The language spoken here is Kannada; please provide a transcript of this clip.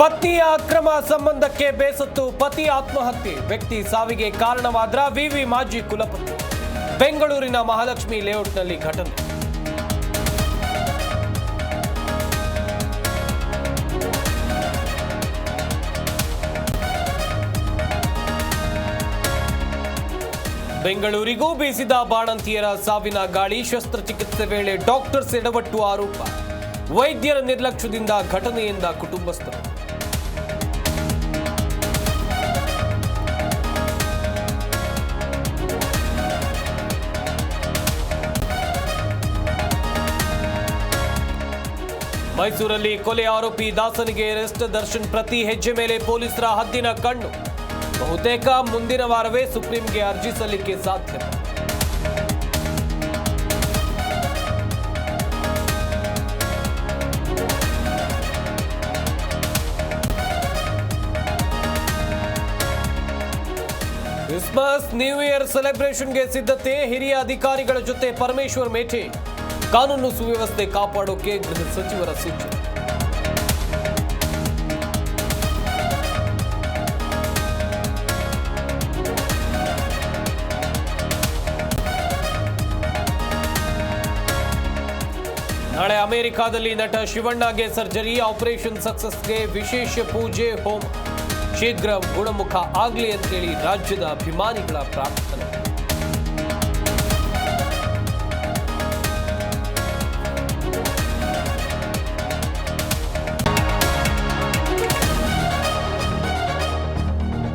ಪತ್ನಿಯ ಅಕ್ರಮ ಸಂಬಂಧಕ್ಕೆ ಬೇಸತ್ತು ಪತಿ ಆತ್ಮಹತ್ಯೆ, ವ್ಯಕ್ತಿ ಸಾವಿಗೆ ಕಾರಣವಾದ ವಿವಿ ಮಾಜಿ ಕುಲಪತಿ. ಬೆಂಗಳೂರಿನ ಮಹಾಲಕ್ಷ್ಮಿ ಲೇಔಟ್ನಲ್ಲಿ ಘಟನೆ. ಬೆಂಗಳೂರಿಗೂ ಬೀಸಿದ ಬಾಣಂತಿಯರ ಸಾವಿನ ಗಾಳಿ. ಶಸ್ತ್ರಚಿಕಿತ್ಸೆ ವೇಳೆ ಡಾಕ್ಟರ್ಸ್ ಎಡವಟ್ಟು ಆರೋಪ. ವೈದ್ಯರ ನಿರ್ಲಕ್ಷ್ಯದಿಂದ ಘಟನೆಯಿಂದ ಕುಟುಂಬಸ್ಥರು. ಮೈಸೂರಲ್ಲಿ ಕೊಲೆ ಆರೋಪಿ ದಾಸನಿಗೆ ಅರೆಸ್ಟ್. ದರ್ಶನ್ ಪ್ರತಿ ಹೆಜ್ಜೆ ಮೇಲೆ ಪೊಲೀಸರ ಹದ್ದಿನ ಕಣ್ಣು. ಬಹುತೇಕ ಮುಂದಿನ ವಾರವೇ ಸುಪ್ರೀಂಗೆ ಅರ್ಜಿ ಸಲ್ಲಿಕೆ ಸಾಧ್ಯತೆ. ಕ್ರಿಸ್ಮಸ್ ನ್ಯೂ ಇಯರ್ ಸೆಲೆಬ್ರೇಷನ್ಗೆ ಸಿದ್ಧತೆ. ಹಿರಿಯ ಅಧಿಕಾರಿಗಳ ಜೊತೆ ಪರಮೇಶ್ವರ್ ಭೇಟಿ. ಕಾನೂನು ಸುವ್ಯವಸ್ಥೆ ಕಾಪಾಡೋಕೆ ಗೃಹ ಸಚಿವರ ಸೂಚನೆ. ನಾಳೆ ಅಮೆರಿಕಾದಲ್ಲಿ ನಟ ಶಿವಣ್ಣಗೆ ಸರ್ಜರಿ. ಆಪರೇಷನ್ ಸಕ್ಸಸ್ಗೆ ವಿಶೇಷ ಪೂಜೆ ಹೋಮ. ಶೀಘ್ರ ಗುಣಮುಖ ಆಗಲಿ ಅಂತೇಳಿ ರಾಜ್ಯದ ಅಭಿಮಾನಿಗಳ ಪ್ರಾರ್ಥನೆ.